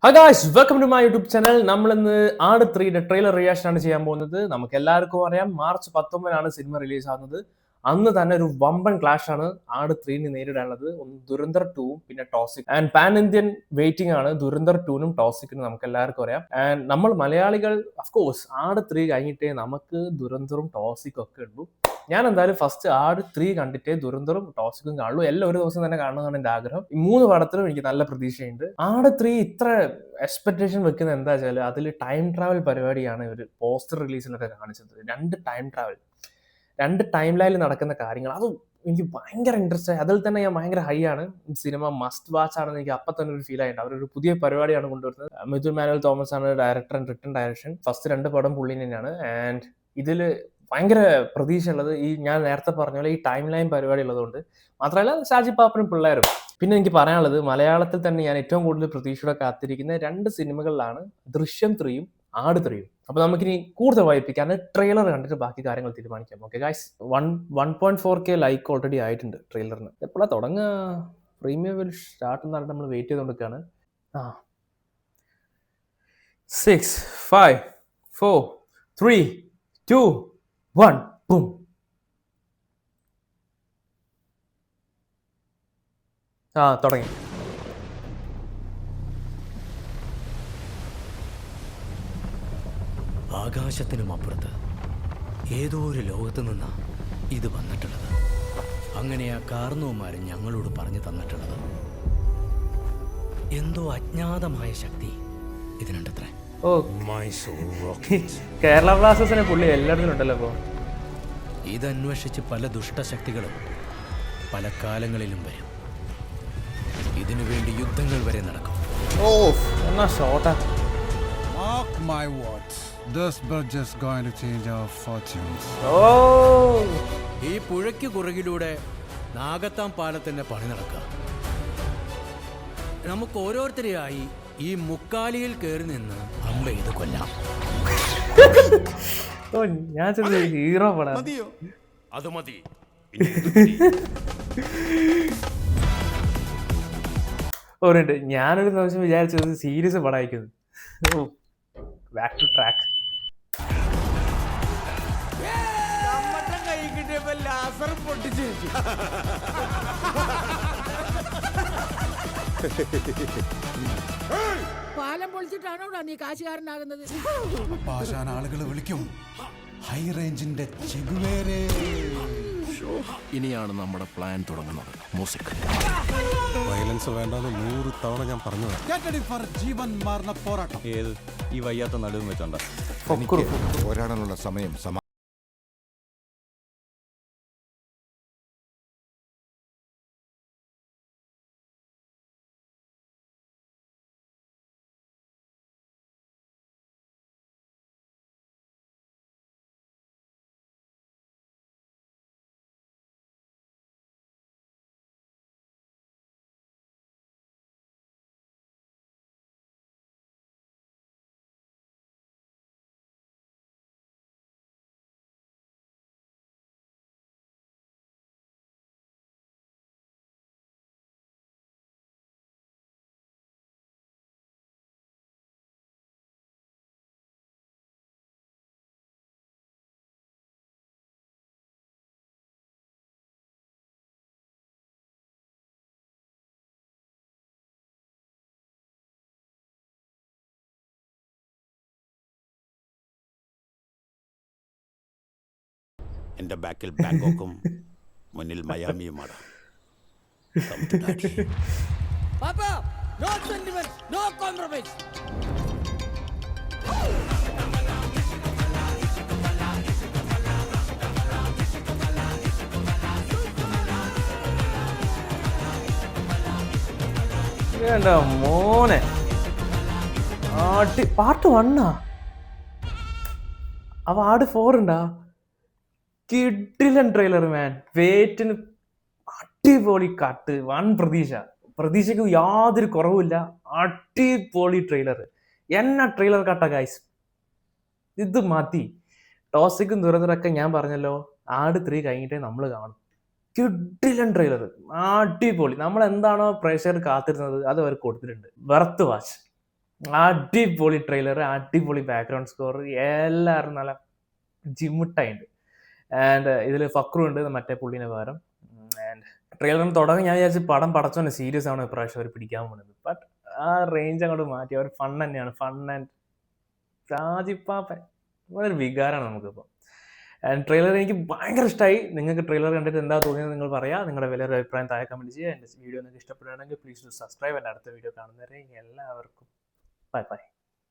Hi guys, welcome to my YouTube channel. നമ്മൾ ഇന്ന് ആട് 3 ട്രെയിലർ റിയാക്ഷൻ ആണ് ചെയ്യാൻ പോകുന്നത്. നമുക്ക് എല്ലാവർക്കും അറിയാം, മാർച്ച് 19 സിനിമ റിലീസ് ആകുന്നത്. അന്ന് തന്നെ ഒരു വമ്പൻ ക്ലാഷ് ആണ് ആട് 3 നേരിടാനുള്ളത്. ഒന്ന് ദുരന്തർ 2 പിന്നെ toxic. And pan Indian waiting ആണ് ദുരന്തർ 2 ടോക്സിക്കിനും നമുക്ക് എല്ലാവർക്കും അറിയാം. ആൻഡ് നമ്മൾ മലയാളികൾ അഫ്കോഴ്സ് ആട് 3 കഴിഞ്ഞിട്ടേ നമുക്ക് ദുരന്തറും ടോക്സിക്കും ഒക്കെ ഉള്ളൂ. ഞാൻ എന്തായാലും ഫസ്റ്റ് ആട് 3 കണ്ടിട്ടേ ദുരന്തറും ടോക്സിക്കും കാണുള്ളൂ. എല്ലാം ഒരു ദിവസം തന്നെ കാണണമെന്നാണ് എന്റെ ആഗ്രഹം. ഈ 3 പടത്തിലും എനിക്ക് നല്ല പ്രതീക്ഷയുണ്ട്. ആട് 3 ഇത്ര എക്സ്പെക്ടേഷൻ വെക്കുന്നത് എന്താ വെച്ചാൽ അതിൽ ടൈം ട്രാവൽ പരിപാടിയാണ് ഒരു പോസ്റ്റർ റിലീസിലൊക്കെ കാണിച്ചത്. രണ്ട് ടൈം ലൈനിൽ നടക്കുന്ന കാര്യങ്ങൾ അത് എനിക്ക് ഭയങ്കര ഇൻട്രസ്റ്റ് ആയി. അതിൽ തന്നെ ഞാൻ ഭയങ്കര ഹൈ ആണ്. സിനിമ മസ്റ്റ് വാച്ച് ആണെന്ന് എനിക്ക് അപ്പം തന്നെ ഒരു ഫീൽ ആയിട്ടുണ്ട്. അവരൊരു പുതിയ പരിപാടിയാണ് കൊണ്ടുവരുന്നത്. മിഥുൻ മാനുവൽ തോമസ് ആണ് director and written direction. First 2 പടം പുള്ളി തന്നെയാണ്. ആൻഡ് ഇതിൽ ഭയങ്കര പ്രതീക്ഷയുള്ളത് ഈ ഞാൻ നേരത്തെ പറഞ്ഞ പോലെ ഈ ടൈം ലൈൻ പരിപാടി ഉള്ളതുകൊണ്ട് മാത്രമല്ല ഷാജി പാപ്പനും പിള്ളേരും. പിന്നെ എനിക്ക് പറയാനുള്ളത് മലയാളത്തിൽ തന്നെ ഞാൻ ഏറ്റവും കൂടുതൽ പ്രതീക്ഷയോടെ കാത്തിരിക്കുന്ന 2 സിനിമകളിലാണ് ദൃശ്യം 3യും ആട് 3യും. അപ്പൊ നമുക്കിനി കൂടുതൽ വായിപ്പിക്കാൻ ട്രെയിലർ കണ്ടിട്ട് ബാക്കി കാര്യങ്ങൾ തീരുമാനിക്കാം. Okay guys, 1.4K like already ആയിട്ടുണ്ട് ട്രെയിലറിന്. എപ്പോഴാ തുടങ്ങുക? പ്രീമിയം വിൽ സ്റ്റാർട്ട് എന്ന് പറഞ്ഞിട്ട് നമ്മൾ വെയിറ്റ് ചെയ്തുകൊണ്ടിരിക്കുകയാണ്. 6, 5, 4, 3, 2, 1, boom. തുടങ്ങി. ആകാശത്തിനും അപ്പുറത്ത് ഏതോ ഒരു ലോകത്ത് നിന്നാ ഇത് വന്നിട്ടുള്ളത്. അങ്ങനെ ആ കാർന്നവന്മാരും ഞങ്ങളോട് പറഞ്ഞു തന്നിട്ടുള്ളത് എന്തോ അജ്ഞാതമായ ശക്തി ഇതിനുണ്ടത്രേ. ഓ, കേരള ബ്ലാസ്റ്റേഴ്സിനെ പുള്ളി എല്ലായിടത്തും ഉണ്ടല്ലോ. അപ്പോ ഇതന്വേഷിച്ച് പല ദുഷ്ടശക്തികളും പല കാലങ്ങളിലും വരും. ഇതിനു വേണ്ടി യുദ്ധങ്ങൾ വരെ നടക്കും. എന്നാ ഷോട്ടാ. Mark my words, this bridge is going to change our fortunes. ഈ പുഴയ്ക്ക് കുറുകിലൂടെ നാഗത്താം പാലത്തിന്റെ പണി നടക്കുക. നമുക്ക് ഓരോരുത്തരെയായി ഈ മുക്കാലിയിൽ കയറി നിന്ന് അമ്പ ഇത് കൊല്ലാം. ഞാൻ ഹീറോ പടാ. അത് മതി. ഓരുണ്ട്, ഞാനൊരു പ്രാവശ്യം വിചാരിച്ചത് സീരിയസ് പടായിരിക്കുന്നു. Back to track. പാലം പൊളിച്ചിട്ടാണോ നീ കാശുകാരനാകുന്നത്? പാഷാൻ ആളുകൾ വിളിക്കും ഹൈ റേഞ്ചിന്റെ ചെഗുവേരേ. ഇനിയാണ് നമ്മുടെ പ്ലാൻ തുടങ്ങുന്നത്. മ്യൂസിക് വയലൻസ് വേണ്ടെന്ന് 100 തവണ ഞാൻ പറഞ്ഞതാണ്. Get ready for ജീവൻ മാറുന്ന പോരാട്ടം. ഏത് ഈ വയ്യാത്ത നടുവും വെച്ചോണ്ട പോരാടാനുള്ള സമയം എൻ്റെ ബാക്കിൽ ബാങ്കോക്കും മുന്നിൽ മയാമിയുമാണ്. Papa, no sentiments, no compromise. എന്റെ മോനെ, പാർട്ട് 1 അവ ആട് 4 ഉണ്ടാ. കിഡിലൻ ട്രെയിലർ മാൻ. വെയിറ്റിന് അടിപൊളി കട്ട്. പ്രതീക്ഷയ്ക്ക് യാതൊരു കുറവുമില്ല. അടിപൊളി ട്രെയിലർ. എന്നാ ട്രെയിലർ കട്ട ഗൈസ്, ഇത് മതി. ടോക്സിക്കും ദുരന്തരൊക്കെ ഞാൻ പറഞ്ഞല്ലോ ആട് 3 കഴിഞ്ഞിട്ടേ നമ്മൾ കാണും. കിഡിലൻ ട്രെയിലർ, അടിപൊളി. നമ്മൾ എന്താണോ പ്രേക്ഷകർ കാത്തിരുന്നത് അത് അവർ കൊടുത്തിട്ടുണ്ട്. Worth watch. അടിപൊളി ട്രെയിലർ, അടിപൊളി ബാക്ക്ഗ്രൗണ്ട് സ്കോർ, എല്ലാവരും നല്ല ജിമ്മിട്ടായിട്ടുണ്ട്. ആൻഡ് ഇതിൽ ഫക്രു ഉണ്ട് മറ്റേ പുള്ളിനെ പകരം. ആൻഡ് ട്രെയിലറിന് തുടങ്ങി ഞാൻ വിചാരിച്ചു പടം പടച്ചോണ്ട് സീരിയസ് ആണ് ഇപ്രാവശ്യം അവർ പിടിക്കാൻ പോകുന്നത്. ബട്ട് ആ റേഞ്ച് അങ്ങോട്ട് മാറ്റി. അവർ ഫൺ തന്നെയാണ്. ഫൺ ആൻഡ് ഷാജിപ്പാപ്പൻ ഒരു വികാരമാണ് നമുക്കിപ്പോൾ. ആൻഡ് ട്രെയിലർ എനിക്ക് ഭയങ്കര ഇഷ്ടമായി. നിങ്ങൾക്ക് ട്രെയിലർ കണ്ടിട്ട് എന്താ തോന്നിയത് നിങ്ങൾ പറയാം. നിങ്ങളുടെ വലിയൊരു അഭിപ്രായം താഴെ കമൻറ്റ് ചെയ്യുക. എൻ്റെ വീഡിയോ നിങ്ങൾക്ക് ഇഷ്ടപ്പെടുകയാണെങ്കിൽ പ്ലീസ് സബ്സ്ക്രൈബ്. എൻ്റെ അടുത്ത വീഡിയോ കാണുന്നവരെ എല്ലാവർക്കും ബൈ ബൈ.